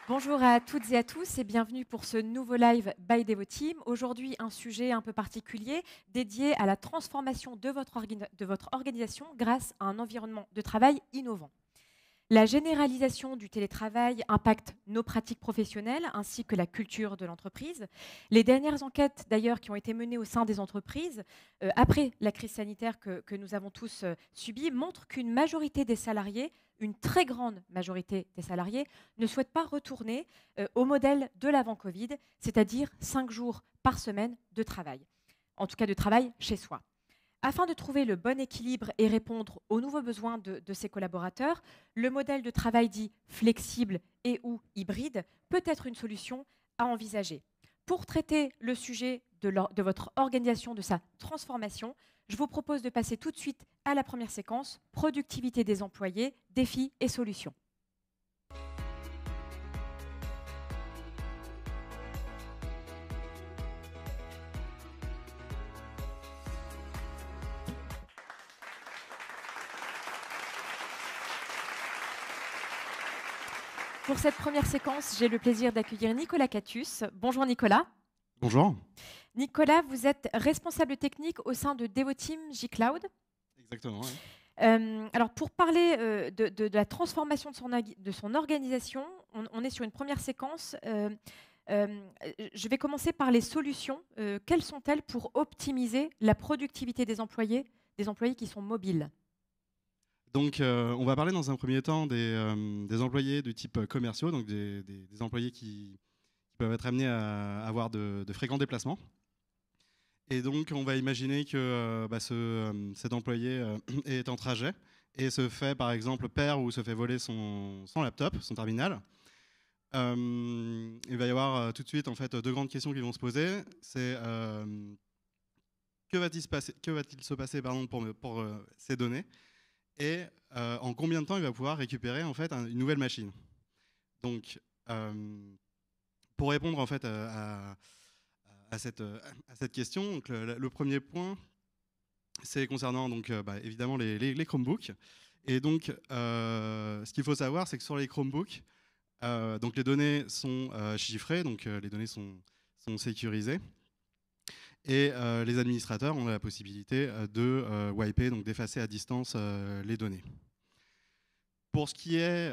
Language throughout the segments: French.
Bonjour à toutes et à tous et bienvenue pour ce nouveau live by Devoteam. Aujourd'hui, un sujet un peu particulier dédié à la transformation de votre organisation grâce à un environnement de travail innovant. La généralisation du télétravail impacte nos pratiques professionnelles ainsi que la culture de l'entreprise. Les dernières enquêtes d'ailleurs qui ont été menées au sein des entreprises après la crise sanitaire que nous avons tous subie montrent qu'une majorité des salariés, une très grande majorité des salariés, ne souhaitent pas retourner au modèle de l'avant-Covid, c'est-à-dire 5 jours par semaine de travail, en tout cas de travail chez soi. Afin de trouver le bon équilibre et répondre aux nouveaux besoins de ses collaborateurs, le modèle de travail dit flexible et ou hybride peut être une solution à envisager. Pour traiter le sujet de votre organisation, de sa transformation, je vous propose de passer tout de suite à la première séquence, productivité des employés, défis et solutions. Pour cette première séquence, j'ai le plaisir d'accueillir Nicolas Catus. Bonjour Nicolas. Bonjour. Nicolas, vous êtes responsable technique au sein de Devoteam G-Cloud. Exactement. Oui. Alors pour parler de la transformation de son organisation, on est sur une première séquence. Je vais commencer par les solutions. Quelles sont-elles pour optimiser la productivité des employés qui sont mobiles ? Donc, on va parler dans un premier temps des employés du type commerciaux, donc des employés qui peuvent être amenés à avoir de fréquents déplacements. Et donc, on va imaginer que cet employé est en trajet et se fait, par exemple, perd ou se fait voler son laptop, son terminal. Il va y avoir tout de suite en fait, deux grandes questions qui vont se poser. C'est que va-t-il se passer pour ces données et en combien de temps il va pouvoir récupérer en fait, une nouvelle machine. Donc, pour répondre en fait, à cette question, donc, le premier point, c'est concernant donc, évidemment les Chromebooks. Et donc, ce qu'il faut savoir, c'est que sur les Chromebooks, donc les données sont chiffrées, donc les données sont sécurisées. Et les administrateurs ont la possibilité de wiper, donc d'effacer à distance les données. Pour ce qui est,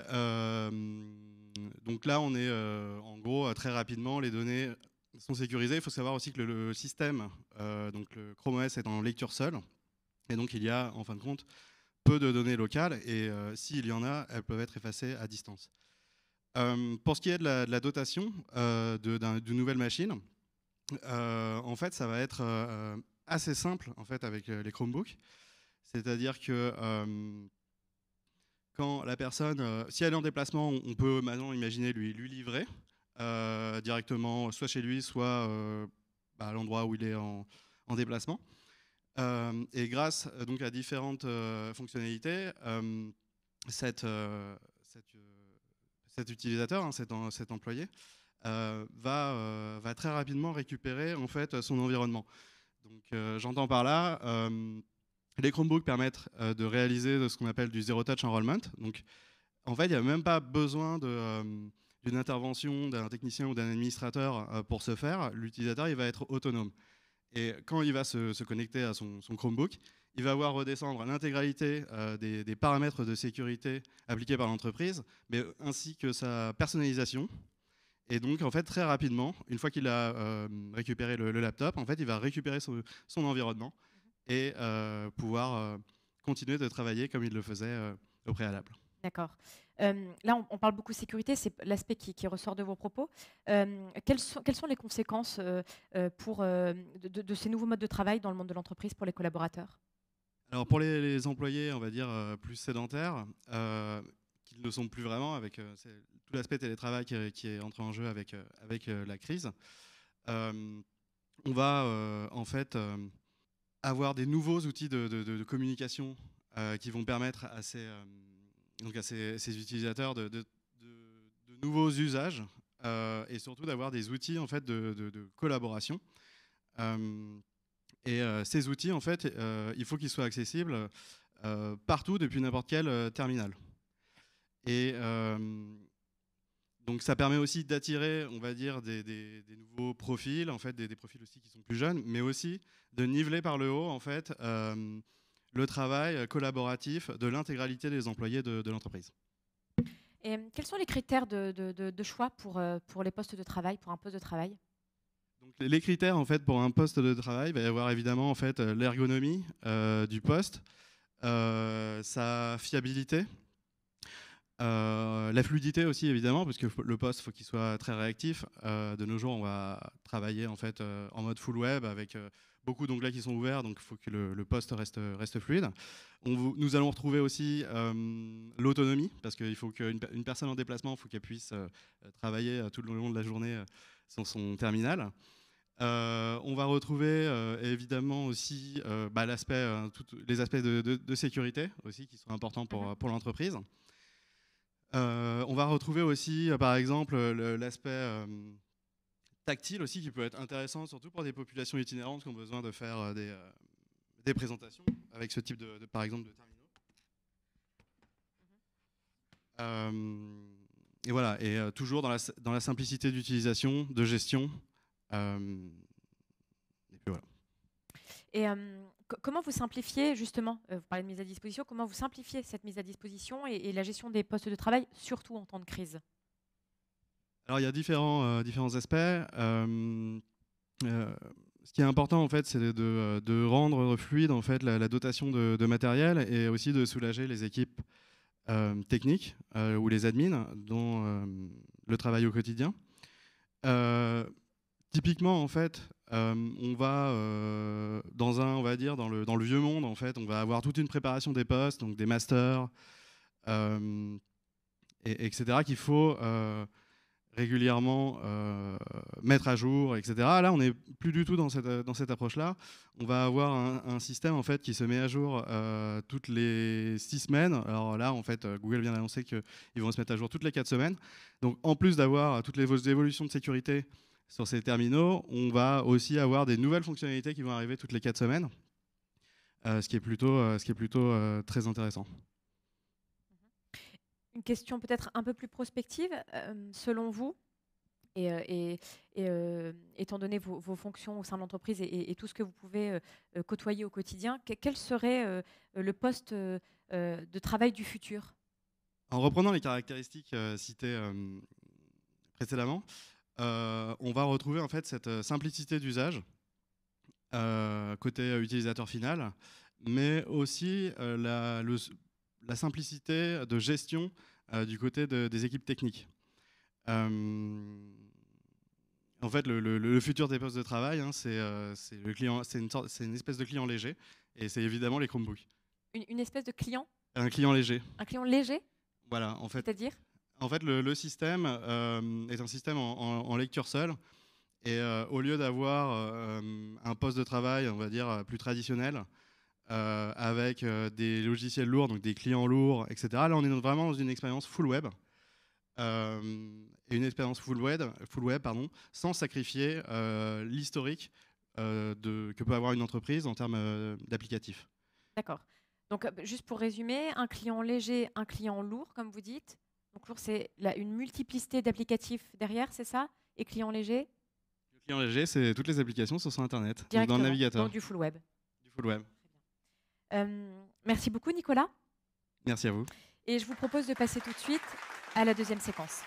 donc là on est en gros très rapidement, les données sont sécurisées. Il faut savoir aussi que le système, donc le Chrome OS est en lecture seule, et donc il y a en fin de compte peu de données locales, et s'il y en a, elles peuvent être effacées à distance. Pour ce qui est de la dotation d'une nouvelle machine, en fait, ça va être assez simple en fait, avec les Chromebooks. C'est-à-dire que quand la personne, si elle est en déplacement, on peut maintenant imaginer lui livrer directement, soit chez lui, soit à l'endroit où il est en déplacement. Et grâce donc, à différentes fonctionnalités, cet utilisateur, hein, cet employé, va très rapidement récupérer en fait, son environnement. Donc, j'entends par là, les Chromebooks permettent de réaliser ce qu'on appelle du Zero Touch Enrollment. Donc, en fait, il n'y a même pas besoin d'une intervention d'un technicien ou d'un administrateur pour ce faire. L'utilisateur, il va être autonome. Et quand il va se connecter à son Chromebook, il va voir redescendre l'intégralité des paramètres de sécurité appliqués par l'entreprise, mais ainsi que sa personnalisation. Et donc, en fait, très rapidement, une fois qu'il a récupéré le laptop, en fait, il va récupérer son environnement et pouvoir continuer de travailler comme il le faisait au préalable. D'accord. Là, on parle beaucoup de sécurité, c'est l'aspect qui ressort de vos propos. Quelles sont les conséquences de ces nouveaux modes de travail dans le monde de l'entreprise pour les collaborateurs ? Alors, pour les employés, on va dire, plus sédentaires, qui qu'ils ne sont plus vraiment, avec tout l'aspect télétravail qui est entré en jeu avec la crise. On va en fait avoir des nouveaux outils de communication qui vont permettre à ces utilisateurs de nouveaux usages et surtout d'avoir des outils en fait, de collaboration. Ces outils, en fait, il faut qu'ils soient accessibles partout depuis n'importe quel terminal. Et donc ça permet aussi d'attirer, on va dire, des nouveaux profils, en fait, des profils aussi qui sont plus jeunes, mais aussi de niveler par le haut, en fait, le travail collaboratif de l'intégralité des employés de l'entreprise. Et quels sont les critères de choix pour les postes de travail, pour un poste de travail? Donc, les critères en fait, pour un poste de travail, il va y avoir évidemment en fait, l'ergonomie du poste, sa fiabilité, la fluidité aussi évidemment, parce que le poste, il faut qu'il soit très réactif. De nos jours, on va travailler en fait, en mode full web avec beaucoup d'onglets qui sont ouverts, donc il faut que le poste reste fluide. Nous allons retrouver aussi l'autonomie, parce qu'il faut qu'une personne en déplacement, il faut qu'elle puisse travailler tout le long de la journée sur son terminal. On va retrouver évidemment aussi les aspects de sécurité aussi, qui sont importants pour l'entreprise. On va retrouver aussi, par exemple, l'aspect tactile aussi, qui peut être intéressant, surtout pour des populations itinérantes qui ont besoin de faire des présentations avec ce type par exemple, de terminaux. Et voilà, et toujours dans la simplicité d'utilisation, de gestion. Et puis voilà. Et comment vous simplifiez justement, vous parlez de mise à disposition, comment vous simplifiez cette mise à disposition et la gestion des postes de travail, surtout en temps de crise? Alors il y a différents aspects. Ce qui est important en fait, c'est de rendre fluide en fait la dotation de matériel et aussi de soulager les équipes techniques ou les admins dans le travail au quotidien. Typiquement en fait, on va on va dire dans le vieux monde en fait, on va avoir toute une préparation des postes, donc des masters, etc. qu'il faut régulièrement mettre à jour, etc. Là, on n'est plus du tout dans cette approche-là. On va avoir un système en fait, qui se met à jour toutes les 6 semaines. Alors là, en fait, Google vient d'annoncer qu'ils vont se mettre à jour toutes les 4 semaines. Donc, en plus d'avoir toutes les évolutions de sécurité sur ces terminaux, on va aussi avoir des nouvelles fonctionnalités qui vont arriver toutes les 4 semaines, ce qui est plutôt très intéressant. Une question peut-être un peu plus prospective, selon vous, et étant donné vos fonctions au sein de l'entreprise et tout ce que vous pouvez côtoyer au quotidien, quel serait le poste de travail du futur? En reprenant les caractéristiques citées précédemment, on va retrouver en fait cette simplicité d'usage côté utilisateur final, mais aussi la simplicité de gestion du côté des équipes techniques. En fait, le futur des postes de travail, hein, c'est une espèce de client léger, et c'est évidemment les Chromebooks. Une espèce de client? Un client léger. Un client léger? Voilà, en fait. C'est-à-dire? En fait, le système est un système en lecture seule. Et au lieu d'avoir un poste de travail, on va dire, plus traditionnel, avec des logiciels lourds, donc des clients lourds, etc. Là, on est vraiment dans une expérience full web. Et une expérience full web, sans sacrifier l'historique que peut avoir une entreprise en termes d'applicatifs. D'accord. Donc, juste pour résumer, un client léger, un client lourd, comme vous dites. Donc, lourd, c'est une multiplicité d'applicatifs derrière, c'est ça? Et client léger? Le client léger, c'est toutes les applications sur Internet, donc dans le navigateur. Donc, du full web. Du full web. Merci beaucoup, Nicolas. Merci à vous. Et je vous propose de passer tout de suite à la deuxième séquence.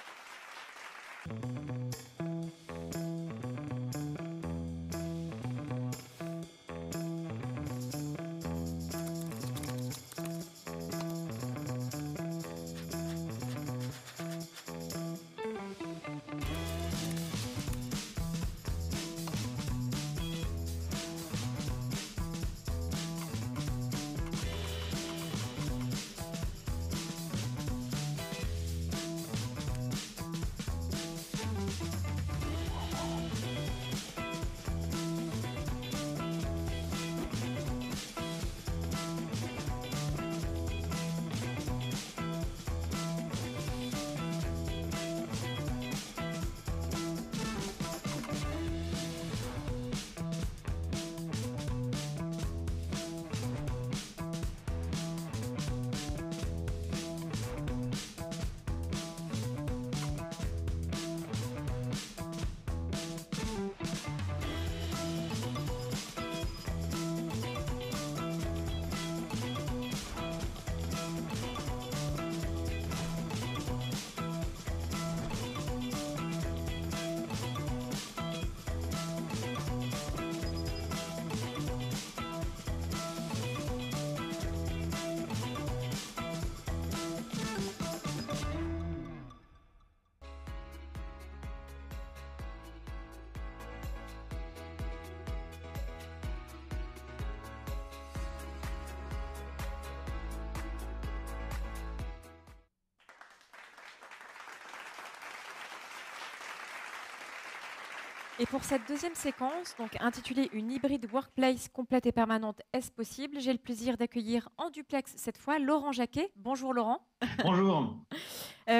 Et pour cette deuxième séquence, donc intitulée Une hybride workplace complète et permanente, est-ce possible? J'ai le plaisir d'accueillir en duplex cette fois Laurent Jacquet. Bonjour Laurent. Bonjour.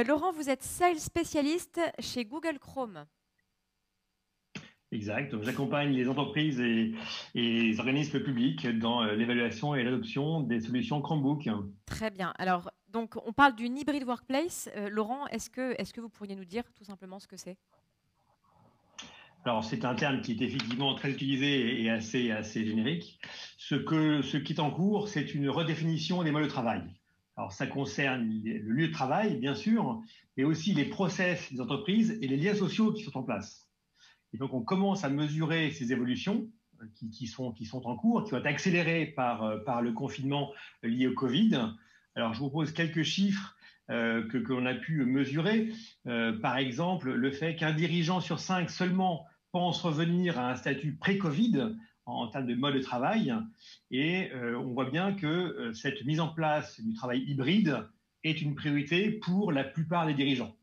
Laurent, vous êtes sales spécialiste chez Google Chrome. Exact. J'accompagne les entreprises et les organismes publics dans l'évaluation et l'adoption des solutions Chromebook. Très bien. Alors, donc, on parle d'une hybride workplace. Laurent, est-ce que vous pourriez nous dire tout simplement ce que c'est? Alors, c'est un terme qui est effectivement très utilisé et assez générique. Ce qui est en cours, c'est une redéfinition des modes de travail. Alors, ça concerne le lieu de travail, bien sûr, mais aussi les process des entreprises et les liens sociaux qui sont en place. Et donc, on commence à mesurer ces évolutions qui sont en cours, qui vont être accélérées par le confinement lié au Covid. Alors, je vous propose quelques chiffres que l'on a pu mesurer. Par exemple, le fait qu'un dirigeant sur 5 seulement pense revenir à un statut pré-Covid en termes de mode de travail. Et on voit bien que cette mise en place du travail hybride est une priorité pour la plupart des dirigeants.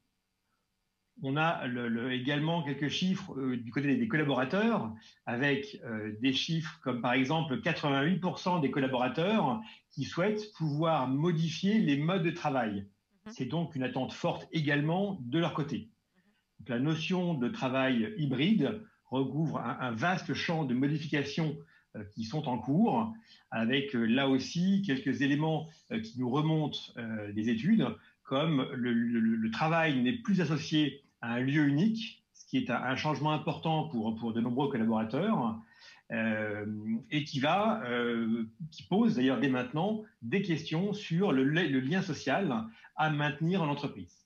On a également quelques chiffres du côté des collaborateurs, avec des chiffres comme par exemple 88% des collaborateurs qui souhaitent pouvoir modifier les modes de travail. C'est donc une attente forte également de leur côté. Donc, la notion de travail hybride recouvre un vaste champ de modifications qui sont en cours, avec là aussi quelques éléments qui nous remontent des études, comme le travail n'est plus associé à un lieu unique, ce qui est un changement important pour de nombreux collaborateurs, et qui pose d'ailleurs dès maintenant des questions sur le lien social à maintenir en entreprise.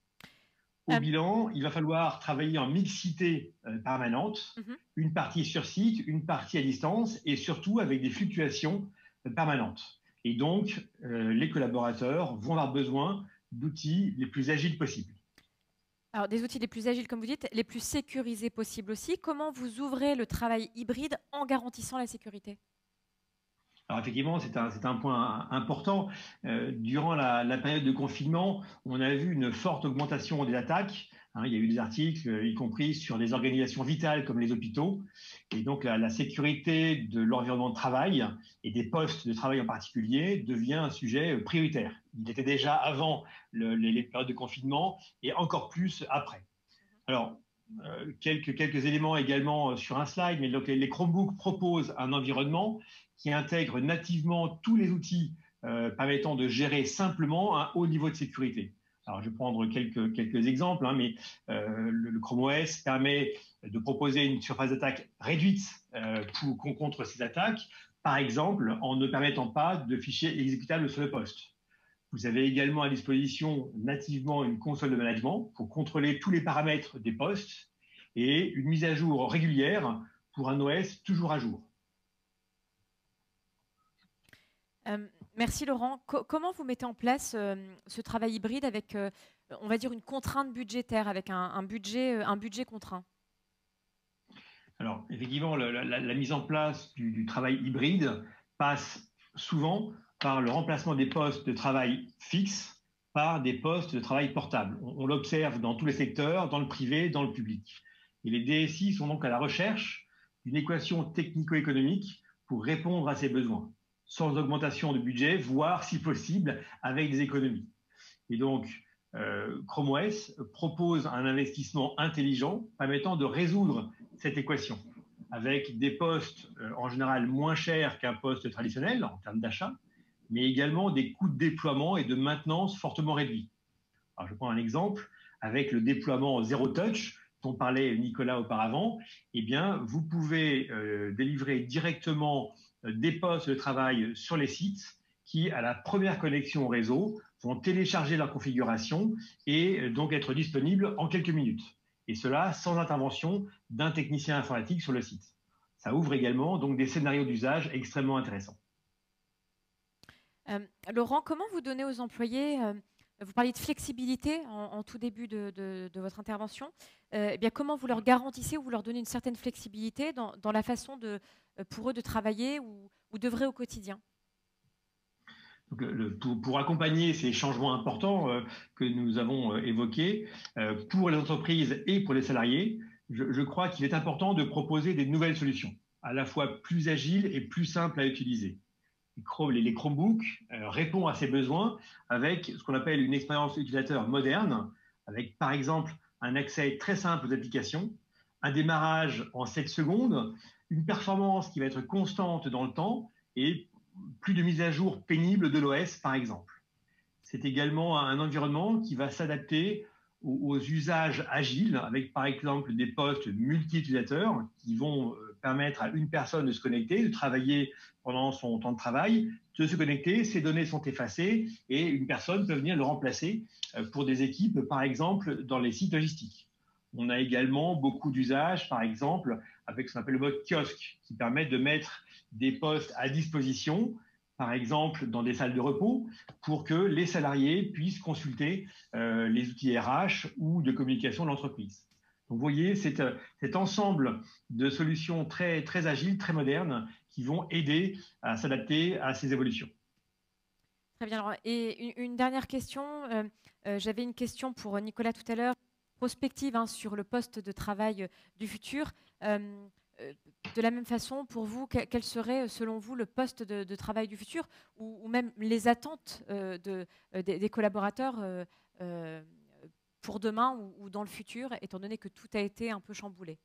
Au bilan, il va falloir travailler en mixité permanente, une partie sur site, une partie à distance, et surtout avec des fluctuations permanentes. Et donc, les collaborateurs vont avoir besoin d'outils les plus agiles possibles. Alors, des outils les plus agiles, comme vous dites, les plus sécurisés possibles aussi. Comment vous ouvrez le travail hybride en garantissant la sécurité? Alors effectivement, c'est un point important. Durant la période de confinement, on a vu une forte augmentation des attaques. Il y a eu des articles, y compris sur des organisations vitales comme les hôpitaux. Et donc la sécurité de l'environnement de travail et des postes de travail en particulier devient un sujet prioritaire. Il était déjà avant les périodes de confinement et encore plus après. Alors, quelques éléments également sur un slide, mais donc les Chromebooks proposent un environnement qui intègre nativement tous les outils permettant de gérer simplement un haut niveau de sécurité. Alors, je vais prendre quelques exemples, mais le Chrome OS permet de proposer une surface d'attaque réduite contre ces attaques, par exemple en ne permettant pas de fichiers exécutables sur le poste. Vous avez également à disposition nativement une console de management pour contrôler tous les paramètres des postes et une mise à jour régulière pour un OS toujours à jour. Merci Laurent. Comment vous mettez en place ce travail hybride avec, on va dire, une contrainte budgétaire, avec un budget contraint? Alors, effectivement, la mise en place du travail hybride passe souvent par le remplacement des postes de travail fixes par des postes de travail portables. On l'observe dans tous les secteurs, dans le privé, dans le public. Et les DSI sont donc à la recherche d'une équation technico-économique pour répondre à ces besoins, sans augmentation de budget, voire, si possible, avec des économies. Et donc, Chrome OS propose un investissement intelligent permettant de résoudre cette équation, avec des postes en général moins chers qu'un poste traditionnel en termes d'achat, mais également des coûts de déploiement et de maintenance fortement réduits. Alors, je prends un exemple, avec le déploiement Zero Touch, dont parlait Nicolas auparavant, eh bien, vous pouvez délivrer directement des postes de travail sur les sites qui, à la première connexion au réseau, vont télécharger leur configuration et donc être disponibles en quelques minutes. Et cela sans intervention d'un technicien informatique sur le site. Ça ouvre également donc des scénarios d'usage extrêmement intéressants. Laurent, comment vous donnez aux employés, vous parliez de flexibilité en tout début de votre intervention, eh bien, comment vous leur garantissez ou vous leur donnez une certaine flexibilité dans la façon pour eux de travailler ou d'œuvrer au quotidien? Donc, pour accompagner ces changements importants que nous avons évoqués, pour les entreprises et pour les salariés, je crois qu'il est important de proposer des nouvelles solutions, à la fois plus agiles et plus simples à utiliser. Les Chromebooks répondent à ces besoins avec ce qu'on appelle une expérience utilisateur moderne, avec par exemple un accès très simple aux applications, un démarrage en 7 secondes, une performance qui va être constante dans le temps et plus de mise à jour pénible de l'OS par exemple. C'est également un environnement qui va s'adapter aux usages agiles, avec par exemple des postes multi-utilisateurs qui vont permettre à une personne de se connecter, de travailler pendant son temps de travail, de se connecter, ses données sont effacées et une personne peut venir le remplacer pour des équipes, par exemple, dans les sites logistiques. On a également beaucoup d'usages, par exemple, avec ce qu'on appelle le mode kiosque, qui permet de mettre des postes à disposition, par exemple dans des salles de repos, pour que les salariés puissent consulter les outils RH ou de communication de l'entreprise. Donc vous voyez, c'est cet ensemble de solutions très, très agiles, très modernes, qui vont aider à s'adapter à ces évolutions. Très bien, Laurent. Et une dernière question. J'avais une question pour Nicolas tout à l'heure, prospective sur le poste de travail du futur. De la même façon, pour vous, quel serait, selon vous, le poste de travail du futur ou même les attentes des collaborateurs pour demain ou dans le futur, étant donné que tout a été un peu chamboulé?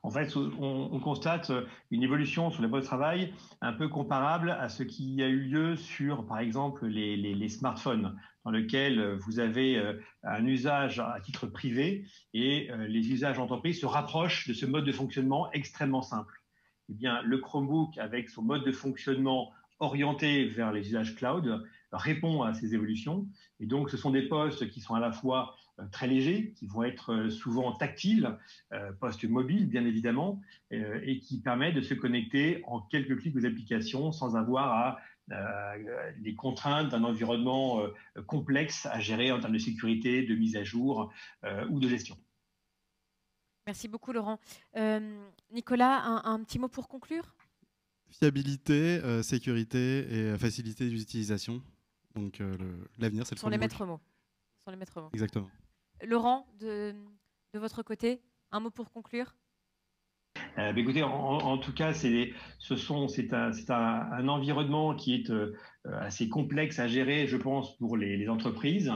En fait, on constate une évolution sur les postes de travail un peu comparable à ce qui a eu lieu sur, par exemple, les smartphones, dans lequel vous avez un usage à titre privé et les usages d'entreprise se rapprochent de ce mode de fonctionnement extrêmement simple. Eh bien, le Chromebook, avec son mode de fonctionnement orienté vers les usages cloud, répond à ces évolutions. Et donc, ce sont des postes qui sont à la fois très légers, qui vont être souvent tactiles, postes mobiles bien évidemment, et qui permettent de se connecter en quelques clics aux applications sans avoir les contraintes d'un environnement complexe à gérer en termes de sécurité, de mise à jour ou de gestion. Merci beaucoup, Laurent. Nicolas, un petit mot pour conclure? Fiabilité, sécurité et facilité d'utilisation. Donc l'avenir, c'est le Chromebook. Sont les maîtres mots. Sont les maîtres mots. Exactement. Laurent, de votre côté, un mot pour conclure? Écoutez, en tout cas, c'est un environnement qui est assez complexe à gérer, je pense, pour les entreprises,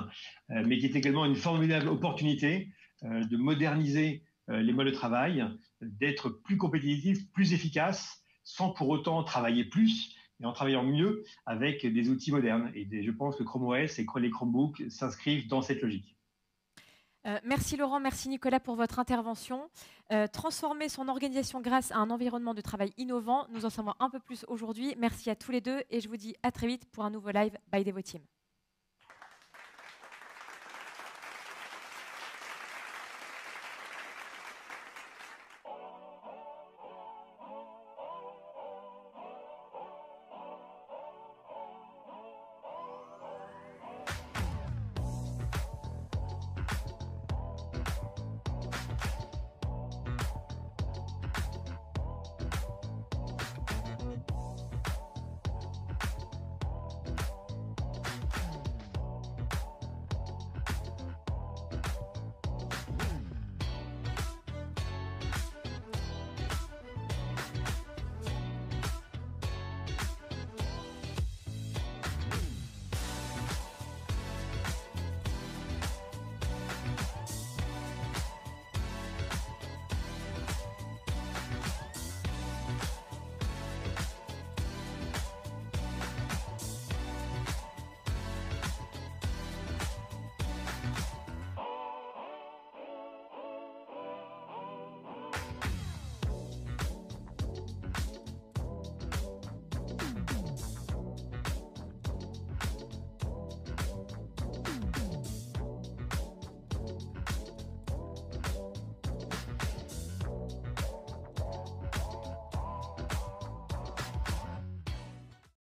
mais qui est également une formidable opportunité de moderniser les modes de travail, d'être plus compétitifs, plus efficaces, sans pour autant travailler plus, et en travaillant mieux avec des outils modernes. Et je pense que Chrome OS et les Chromebooks s'inscrivent dans cette logique. Merci Laurent, merci Nicolas pour votre intervention. Transformer son organisation grâce à un environnement de travail innovant, nous en savons un peu plus aujourd'hui. Merci à tous les deux et je vous dis à très vite pour un nouveau live by Devoteam.